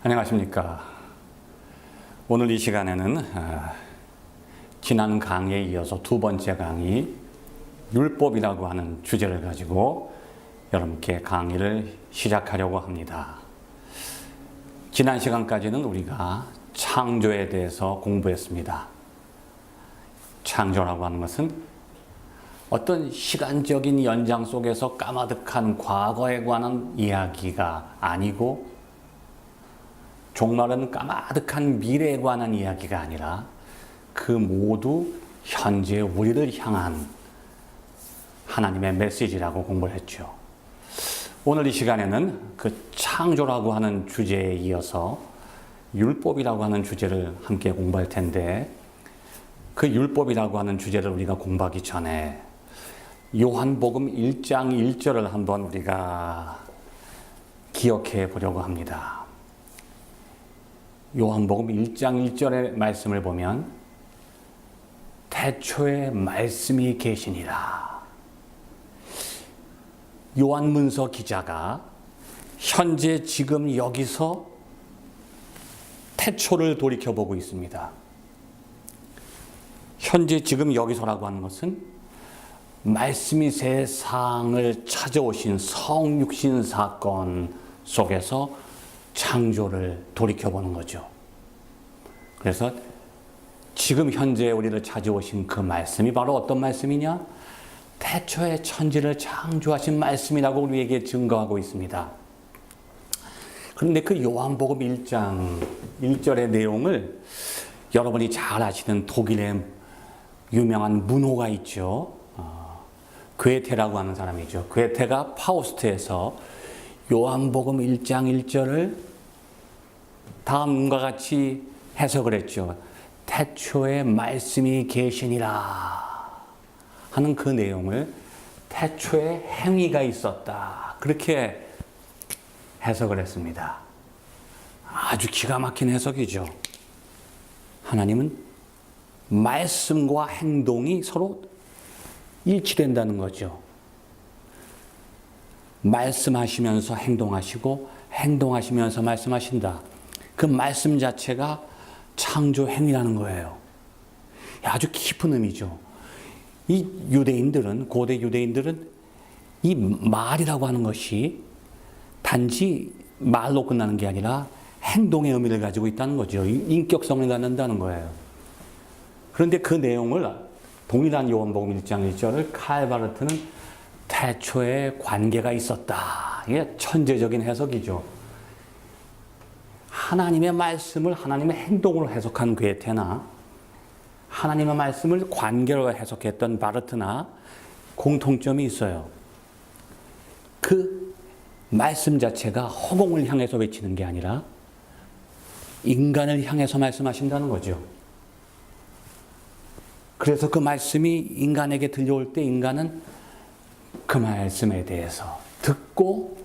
안녕하십니까. 오늘 이 시간에는 지난 강의에 이어서 두 번째 강의 율법이라고 하는 주제를 가지고 여러분께 강의를 시작하려고 합니다. 지난 시간까지는 우리가 창조에 대해서 공부했습니다. 창조라고 하는 것은 어떤 시간적인 연장 속에서 까마득한 과거에 관한 이야기가 아니고 종말은 까마득한 미래에 관한 이야기가 아니라 그 모두 현재 우리를 향한 하나님의 메시지라고 공부를 했죠. 오늘 이 시간에는 그 창조라고 하는 주제에 이어서 율법이라고 하는 주제를 함께 공부할 텐데, 그 율법이라고 하는 주제를 우리가 공부하기 전에 요한복음 1장 1절을 한번 우리가 기억해 보려고 합니다. 요한복음 1장 1절의 말씀을 보면 태초에 말씀이 계시니라. 요한문서 기자가 현재 지금 여기서 태초를 돌이켜보고 있습니다. 현재 지금 여기서라고 하는 것은 말씀이 세상을 찾아오신 성육신 사건 속에서 창조를 돌이켜보는 거죠. 그래서 지금 현재 우리를 찾아오신 그 말씀이 바로 어떤 말씀이냐? 태초에 천지를 창조하신 말씀이라고 우리에게 증거하고 있습니다. 그런데 그 요한복음 1장 1절의 내용을 여러분이 잘 아시는 독일의 유명한 문호가 있죠. 괴테라고 하는 사람이죠. 괴테가 파우스트에서 요한복음 1장 1절을 다음과 같이 해석을 했죠. 태초에 말씀이 계시니라 하는 그 내용을 태초에 행위가 있었다, 그렇게 해석을 했습니다. 아주 기가 막힌 해석이죠. 하나님은 말씀과 행동이 서로 일치된다는 거죠. 말씀하시면서 행동하시고 행동하시면서 말씀하신다. 그 말씀 자체가 창조 행위라는 거예요. 아주 깊은 의미죠. 이 유대인들은, 고대 유대인들은 이 말이라고 하는 것이 단지 말로 끝나는 게 아니라 행동의 의미를 가지고 있다는 거죠. 인격성을 갖는다는 거예요. 그런데 그 내용을 동일한 요한복음 1장 1절을 칼바르트는 태초에 관계가 있었다. 이게 천재적인 해석이죠. 하나님의 말씀을 하나님의 행동으로 해석한 괴테나 하나님의 말씀을 관계로 해석했던 바르트나 공통점이 있어요. 그 말씀 자체가 허공을 향해서 외치는 게 아니라 인간을 향해서 말씀하신다는 거죠. 그래서 그 말씀이 인간에게 들려올 때 인간은 그 말씀에 대해서 듣고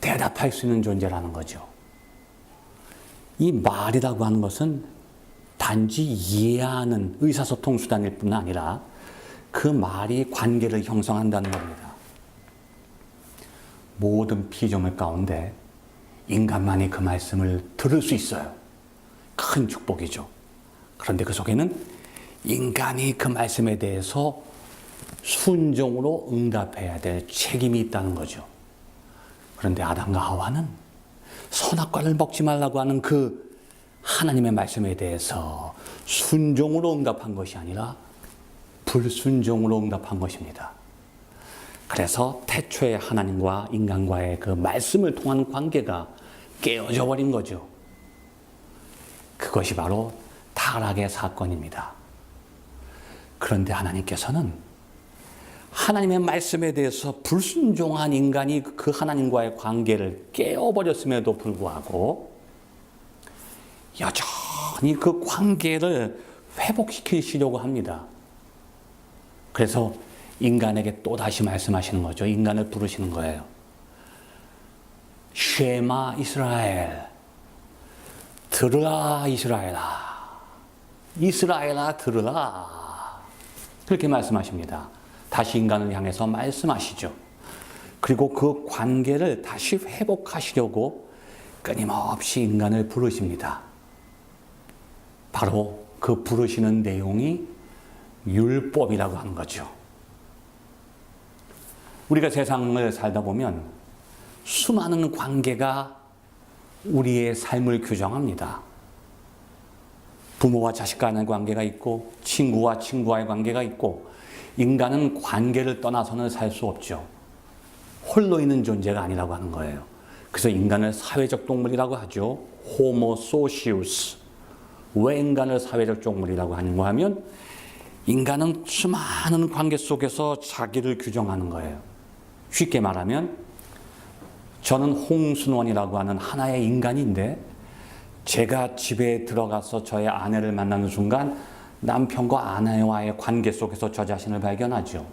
대답할 수 있는 존재라는 거죠. 이 말이라고 하는 것은 단지 이해하는 의사소통 수단일 뿐 아니라 그 말이 관계를 형성한다는 겁니다. 모든 피조물 가운데 인간만이 그 말씀을 들을 수 있어요. 큰 축복이죠. 그런데 그 속에는 인간이 그 말씀에 대해서 순종으로 응답해야 될 책임이 있다는 거죠. 그런데 아담과 하와는 선악과를 먹지 말라고 하는 그 하나님의 말씀에 대해서 순종으로 응답한 것이 아니라 불순종으로 응답한 것입니다. 그래서 태초에 하나님과 인간과의 그 말씀을 통한 관계가 깨어져 버린 거죠. 그것이 바로 타락의 사건입니다. 그런데 하나님께서는 하나님의 말씀에 대해서 불순종한 인간이 그 하나님과의 관계를 깨어버렸음에도 불구하고 여전히 그 관계를 회복시키시려고 합니다. 그래서 인간에게 또 다시 말씀하시는 거죠. 인간을 부르시는 거예요. 쉐마 이스라엘, 들으라 이스라엘아, 이스라엘아 들으라, 그렇게 말씀하십니다. 다시 인간을 향해서 말씀하시죠. 그리고 그 관계를 다시 회복하시려고 끊임없이 인간을 부르십니다. 바로 그 부르시는 내용이 율법이라고 하는 거죠. 우리가 세상을 살다 보면 수많은 관계가 우리의 삶을 규정합니다. 부모와 자식 간의 관계가 있고 친구와 친구와의 관계가 있고 인간은 관계를 떠나서는 살 수 없죠. 홀로 있는 존재가 아니라고 하는 거예요. 그래서 인간을 사회적 동물이라고 하죠. 호모 소시우스. 왜 인간을 사회적 동물이라고 하는가 하면 인간은 수많은 관계 속에서 자기를 규정하는 거예요. 쉽게 말하면 저는 홍순원이라고 하는 하나의 인간인데 제가 집에 들어가서 저의 아내를 만나는 순간 남편과 아내와의 관계 속에서 저 자신을 발견하죠.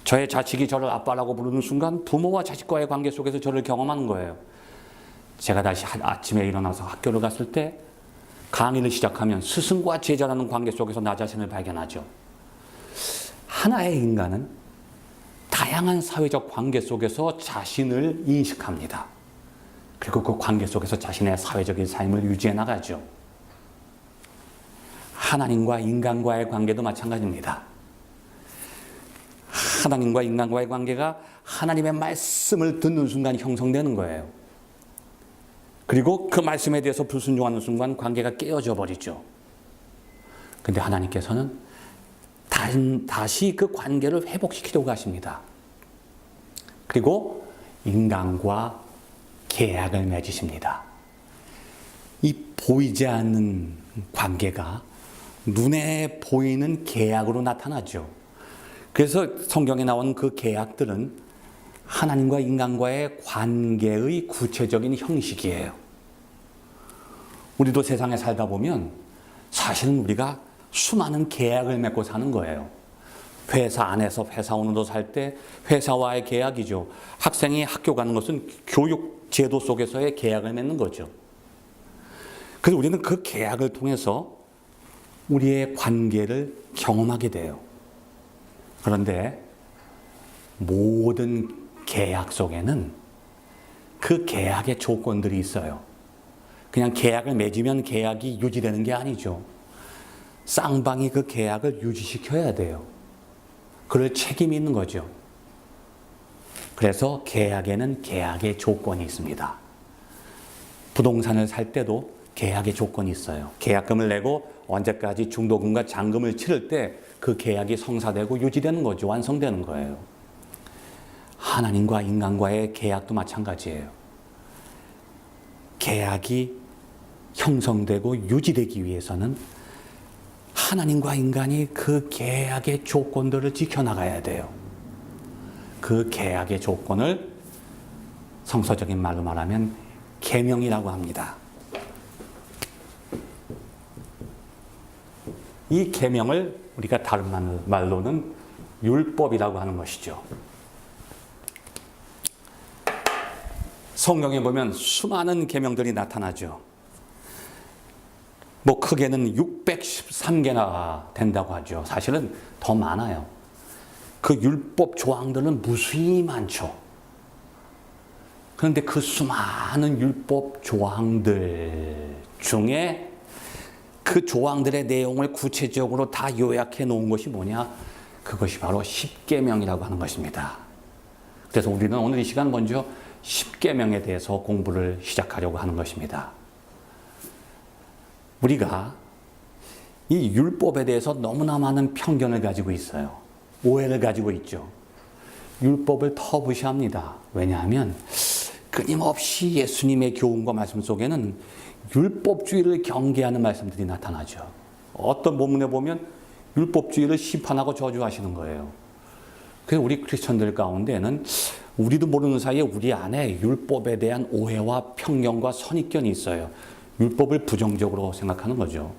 저의 자식이 저를 아빠라고 부르는 순간 부모와 자식과의 관계 속에서 저를 경험하는 거예요. 제가 다시 아침에 일어나서 학교를 갔을 때 강의를 시작하면 스승과 제자라는 관계 속에서 나 자신을 발견하죠. 하나의 인간은 다양한 사회적 관계 속에서 자신을 인식합니다. 그리고 그 관계 속에서 자신의 사회적인 삶을 유지해 나가죠. 하나님과 인간과의 관계도 마찬가지입니다. 하나님과 인간과의 관계가 하나님의 말씀을 듣는 순간 형성되는 거예요. 그리고 그 말씀에 대해서 불순종하는 순간 관계가 깨어져 버리죠. 근데 하나님께서는 다시 그 관계를 회복시키려고 하십니다. 그리고 인간과 계약을 맺으십니다. 이 보이지 않는 관계가 눈에 보이는 계약으로 나타나죠. 그래서 성경에 나온 그 계약들은 하나님과 인간과의 관계의 구체적인 형식이에요. 우리도 세상에 살다 보면 사실은 우리가 수많은 계약을 맺고 사는 거예요. 회사 안에서 회사원으로 살 때 회사와의 계약이죠. 학생이 학교 가는 것은 교육 제도 속에서의 계약을 맺는 거죠. 그래서 우리는 그 계약을 통해서 우리의 관계를 경험하게 돼요. 그런데 모든 계약 속에는 그 계약의 조건들이 있어요. 그냥 계약을 맺으면 계약이 유지되는 게 아니죠. 쌍방이 그 계약을 유지시켜야 돼요. 그럴 책임이 있는 거죠. 그래서 계약에는 계약의 조건이 있습니다. 부동산을 살 때도 계약의 조건이 있어요. 계약금을 내고 언제까지 중도금과 잔금을 치를 때 그 계약이 성사되고 유지되는 거죠. 완성되는 거예요. 하나님과 인간과의 계약도 마찬가지예요. 계약이 형성되고 유지되기 위해서는 하나님과 인간이 그 계약의 조건들을 지켜나가야 돼요. 그 계약의 조건을 성서적인 말로 말하면 계명이라고 합니다. 이 계명을 우리가 다른 말로는 율법이라고 하는 것이죠. 성경에 보면 수많은 계명들이 나타나죠. 뭐 크게는 613개나 된다고 하죠. 사실은 더 많아요. 그 율법 조항들은 무수히 많죠. 그런데 그 수많은 율법 조항들 중에 그 조항들의 내용을 구체적으로 다 요약해 놓은 것이 뭐냐? 그것이 바로 십계명이라고 하는 것입니다. 그래서 우리는 오늘 이 시간 먼저 십계명에 대해서 공부를 시작하려고 하는 것입니다. 우리가 이 율법에 대해서 너무나 많은 편견을 가지고 있어요. 오해를 가지고 있죠. 율법을 터부시합니다. 왜냐하면 끊임없이 예수님의 교훈과 말씀 속에는 율법주의를 경계하는 말씀들이 나타나죠. 어떤 본문에 보면 율법주의를 심판하고 저주하시는 거예요. 그래서 우리 크리스천들 가운데는 우리도 모르는 사이에 우리 안에 율법에 대한 오해와 편견과 선입견이 있어요. 율법을 부정적으로 생각하는 거죠.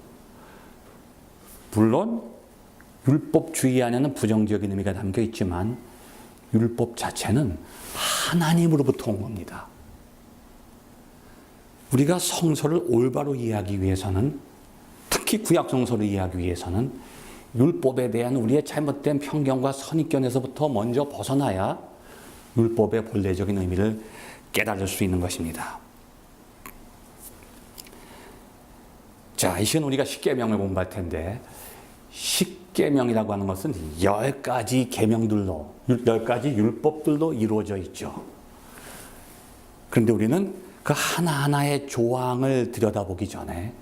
물론 율법주의 안에는 부정적인 의미가 담겨 있지만 율법 자체는 하나님으로부터 온 겁니다. 우리가 성서를 올바로 이해하기 위해서는, 특히 구약 성서를 이해하기 위해서는 율법에 대한 우리의 잘못된 편견과 선입견에서부터 먼저 벗어나야 율법의 본래적인 의미를 깨달을 수 있는 것입니다. 자, 이 시간 우리가 십계명을 공부할 텐데 십계명이라고 하는 것은 10가지 계명들로 10가지 율법들로 이루어져 있죠. 그런데 우리는 그 하나하나의 조항을 들여다보기 전에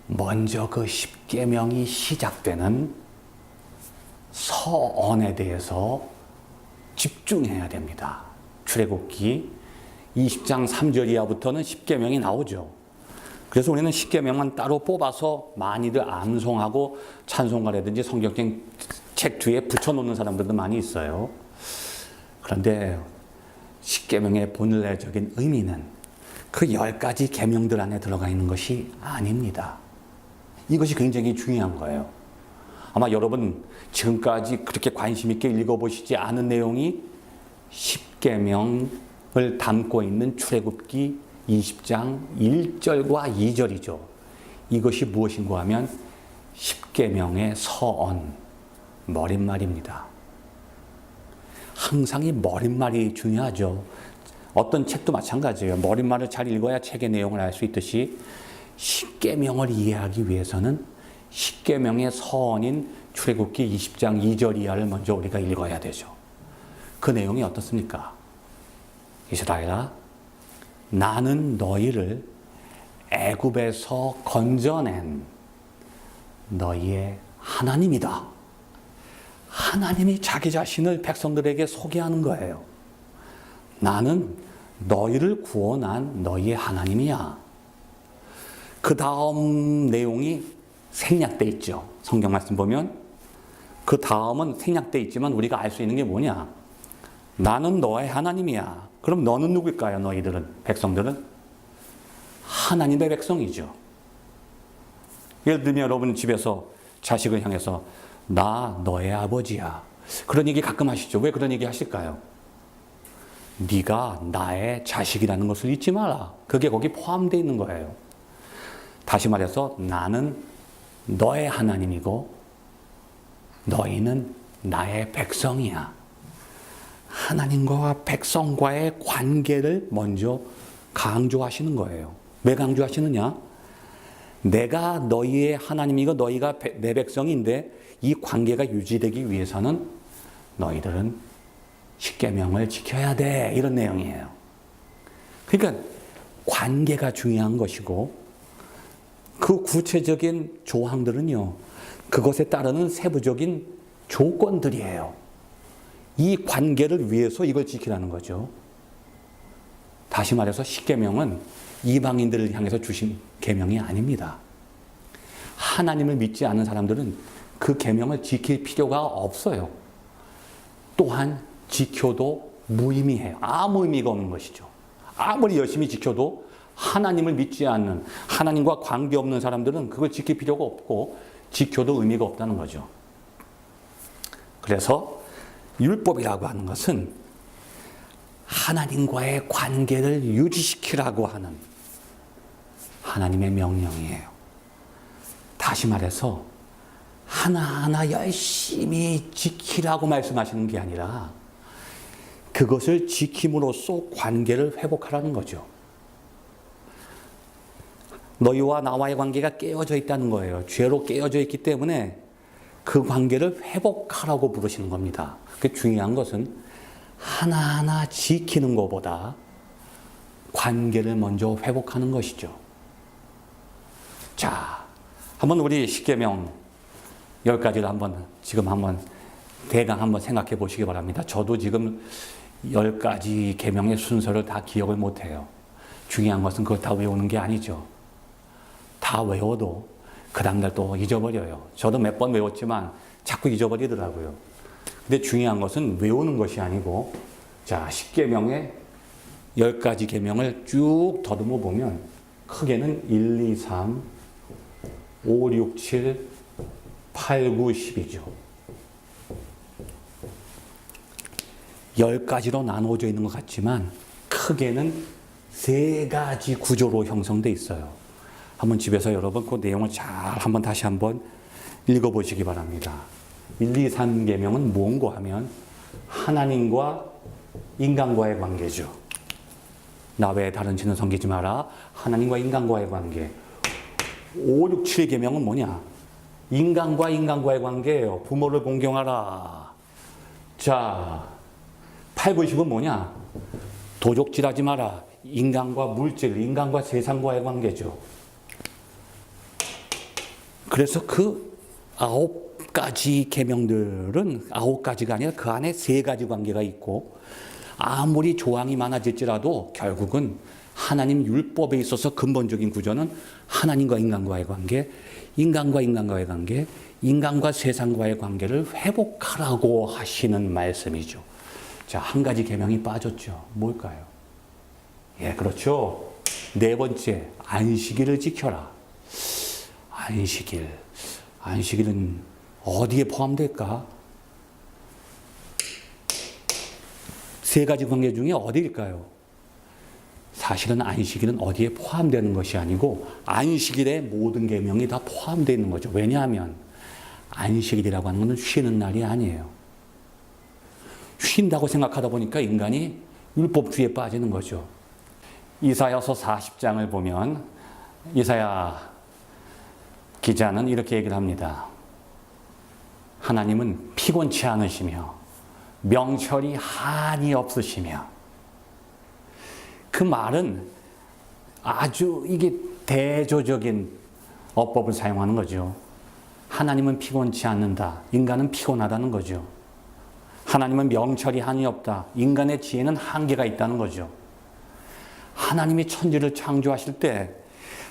먼저 그 십계명이 시작되는 서언에 대해서 집중해야 됩니다. 출애굽기 20장 3절 이하부터는 십계명이 나오죠. 그래서 우리는 십계명만 따로 뽑아서 많이들 암송하고 찬송가라든지 성경책 책 뒤에 붙여놓는 사람들도 많이 있어요. 그런데 십계명의 본래적인 의미는 그 10가지 계명들 안에 들어가 있는 것이 아닙니다. 이것이 굉장히 중요한 거예요. 아마 여러분 지금까지 그렇게 관심 있게 읽어보시지 않은 내용이 십계명을 담고 있는 출애굽기 20장 1절과 2절이죠. 이것이 무엇인가 하면 십계명의 서언, 머릿말입니다. 항상 이 머릿말이 중요하죠. 어떤 책도 마찬가지예요. 머릿말을 잘 읽어야 책의 내용을 알 수 있듯이 십계명을 이해하기 위해서는 십계명의 서언인 출애굽기 20장 2절 이하를 먼저 우리가 읽어야 되죠. 그 내용이 어떻습니까? 이스라엘아, 나는 너희를 애굽에서 건져낸 너희의 하나님이다. 하나님이 자기 자신을 백성들에게 소개하는 거예요. 나는 너희를 구원한 너희의 하나님이야. 그 다음 내용이 생략돼 있죠. 성경 말씀 보면 그 다음은 생략돼 있지만 우리가 알 수 있는 게 뭐냐? 나는 너의 하나님이야. 그럼 너는 누굴까요? 너희들은, 백성들은? 하나님의 백성이죠. 예를 들면 여러분 집에서 자식을 향해서 나 너의 아버지야. 그런 얘기 가끔 하시죠. 왜 그런 얘기 하실까요? 네가 나의 자식이라는 것을 잊지 마라. 그게 거기 포함되어 있는 거예요. 다시 말해서 나는 너의 하나님이고 너희는 나의 백성이야. 하나님과 백성과의 관계를 먼저 강조하시는 거예요. 왜 강조하시느냐? 내가 너희의 하나님이고 너희가 내 백성인데 이 관계가 유지되기 위해서는 너희들은 십계명을 지켜야 돼. 이런 내용이에요. 그러니까 관계가 중요한 것이고 그 구체적인 조항들은요, 그것에 따르는 세부적인 조건들이에요. 이 관계를 위해서 이걸 지키라는 거죠. 다시 말해서 십계명은 이방인들을 향해서 주신 계명이 아닙니다. 하나님을 믿지 않는 사람들은 그 계명을 지킬 필요가 없어요. 또한 지켜도 무의미해요. 아무 의미가 없는 것이죠. 아무리 열심히 지켜도 하나님을 믿지 않는, 하나님과 관계없는 사람들은 그걸 지킬 필요가 없고 지켜도 의미가 없다는 거죠. 그래서 율법이라고 하는 것은 하나님과의 관계를 유지시키라고 하는 하나님의 명령이에요. 다시 말해서 하나하나 열심히 지키라고 말씀하시는 게 아니라 그것을 지킴으로써 관계를 회복하라는 거죠. 너희와 나와의 관계가 깨어져 있다는 거예요. 죄로 깨어져 있기 때문에 그 관계를 회복하라고 부르시는 겁니다. 그 중요한 것은 하나하나 지키는 것보다 관계를 먼저 회복하는 것이죠. 자, 한번 우리 십계명 10가지를 지금 한번 대강 한번 생각해 보시기 바랍니다. 저도 지금 10가지 계명의 순서를 다 기억을 못해요. 중요한 것은 그걸 다 외우는 게 아니죠. 다 외워도 그 다음날 또 잊어버려요. 저도 몇 번 외웠지만 자꾸 잊어버리더라고요. 근데 중요한 것은 외우는 것이 아니고, 자, 십계명의 10가지 계명을 쭉 더듬어 보면 크게는 1, 2, 3, 5, 6, 7, 8, 9, 10이죠. 10가지로 나누어져 있는 것 같지만 크게는 3가지 구조로 형성되어 있어요. 한번 집에서 여러분 그 내용을 잘 다시 한번 읽어보시기 바랍니다. 1, 2, 3계명은 뭔고 하면 하나님과 인간과의 관계죠. 나 외에 다른 신을 섬기지 마라. 하나님과 인간과의 관계. 5, 6, 7계명은 뭐냐? 인간과 인간과의 관계예요. 부모를 공경하라. 자, 8, 9, 10은 뭐냐? 도적질하지 마라. 인간과 물질, 인간과 세상과의 관계죠. 그래서 그 9가지 계명들은 9가지가 아니라 그 안에 3가지 관계가 있고, 아무리 조항이 많아질지라도 결국은 하나님 율법에 있어서 근본적인 구조는 하나님과 인간과의 관계, 인간과 인간과의 관계, 인간과 세상과의 관계를 회복하라고 하시는 말씀이죠. 자, 한 가지 계명이 빠졌죠. 뭘까요? 예, 그렇죠. 4번째, 안식일을 지켜라. 안식일은 어디에 포함될까? 3가지 관계 중에 어디일까요? 사실은 안식일은 어디에 포함되는 것이 아니고 안식일의 모든 계명이 다 포함되어 있는 거죠. 왜냐하면 안식일이라고 하는 것은 쉬는 날이 아니에요. 쉰다고 생각하다 보니까 인간이 율법주의에 빠지는 거죠. 이사야서 40장을 보면 이사야 기자는 이렇게 얘기를 합니다. 하나님은 피곤치 않으시며 명철이 한이 없으시며, 그 말은 아주 이게 대조적인 어법을 사용하는 거죠. 하나님은 피곤치 않는다. 인간은 피곤하다는 거죠. 하나님은 명철이 한이 없다. 인간의 지혜는 한계가 있다는 거죠. 하나님이 천지를 창조하실 때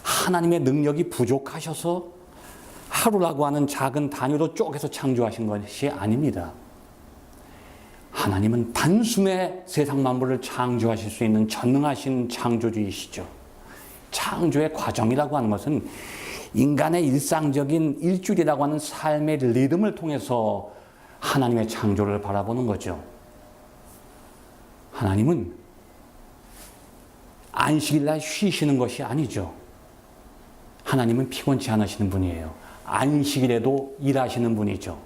하나님의 능력이 부족하셔서 하루라고 하는 작은 단위로 쪼개서 창조하신 것이 아닙니다. 하나님은 단숨에 세상 만물을 창조하실 수 있는 전능하신 창조주이시죠. 창조의 과정이라고 하는 것은 인간의 일상적인 일주일이라고 하는 삶의 리듬을 통해서 하나님의 창조를 바라보는 거죠. 하나님은 안식일날 쉬시는 것이 아니죠. 하나님은 피곤치 않으시는 분이에요. 안식일에도 일하시는 분이죠.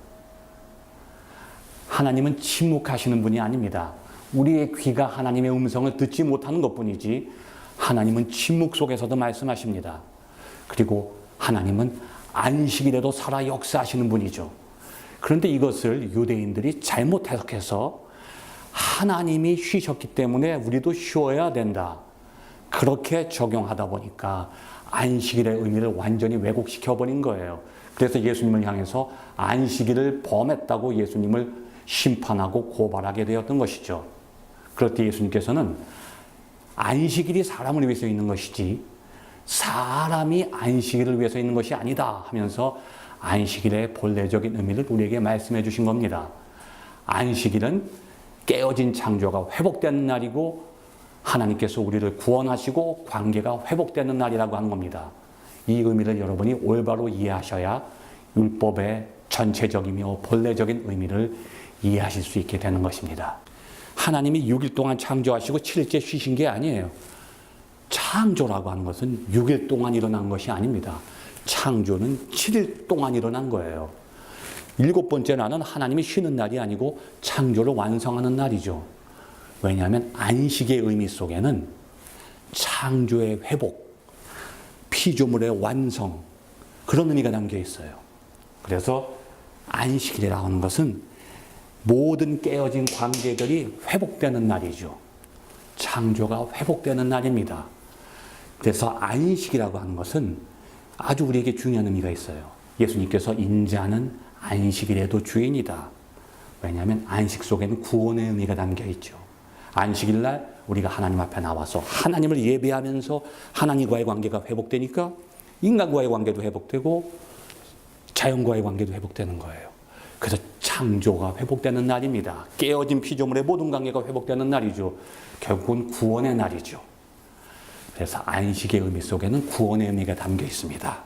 하나님은 침묵하시는 분이 아닙니다. 우리의 귀가 하나님의 음성을 듣지 못하는 것뿐이지 하나님은 침묵 속에서도 말씀하십니다. 그리고 하나님은 안식일에도 살아 역사하시는 분이죠. 그런데 이것을 유대인들이 잘못 해석해서 하나님이 쉬셨기 때문에 우리도 쉬어야 된다, 그렇게 적용하다 보니까 안식일의 의미를 완전히 왜곡시켜버린 거예요. 그래서 예수님을 향해서 안식일을 범했다고 예수님을 심판하고 고발하게 되었던 것이죠. 그럴 때 예수님께서는 안식일이 사람을 위해서 있는 것이지 사람이 안식일을 위해서 있는 것이 아니다 하면서 안식일의 본래적인 의미를 우리에게 말씀해 주신 겁니다. 안식일은 깨어진 창조가 회복되는 날이고 하나님께서 우리를 구원하시고 관계가 회복되는 날이라고 하는 겁니다. 이 의미를 여러분이 올바로 이해하셔야 율법의 전체적이며 본래적인 의미를 이해하실 수 있게 되는 것입니다. 하나님이 6일 동안 창조하시고 7일째 쉬신 게 아니에요. 창조라고 하는 것은 6일 동안 일어난 것이 아닙니다. 창조는 7일 동안 일어난 거예요. 7번째 날은 하나님이 쉬는 날이 아니고 창조를 완성하는 날이죠. 왜냐하면 안식의 의미 속에는 창조의 회복, 피조물의 완성, 그런 의미가 담겨 있어요. 그래서 안식일이라고 하는 것은 모든 깨어진 관계들이 회복되는 날이죠. 창조가 회복되는 날입니다. 그래서 안식이라고 하는 것은 아주 우리에게 중요한 의미가 있어요. 예수님께서 인자는 안식일에도 주인이다. 왜냐하면 안식 속에는 구원의 의미가 담겨 있죠. 안식일날 우리가 하나님 앞에 나와서 하나님을 예배하면서 하나님과의 관계가 회복되니까 인간과의 관계도 회복되고 자연과의 관계도 회복되는 거예요. 그래서 창조가 회복되는 날입니다. 깨어진 피조물의 모든 관계가 회복되는 날이죠. 결국은 구원의 날이죠. 그래서 안식의 의미 속에는 구원의 의미가 담겨 있습니다.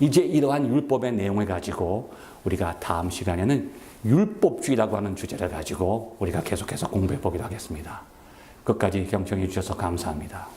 이제 이러한 율법의 내용을 가지고 우리가 다음 시간에는 율법주의라고 하는 주제를 가지고 우리가 계속해서 공부해 보기로 하겠습니다. 끝까지 경청해 주셔서 감사합니다.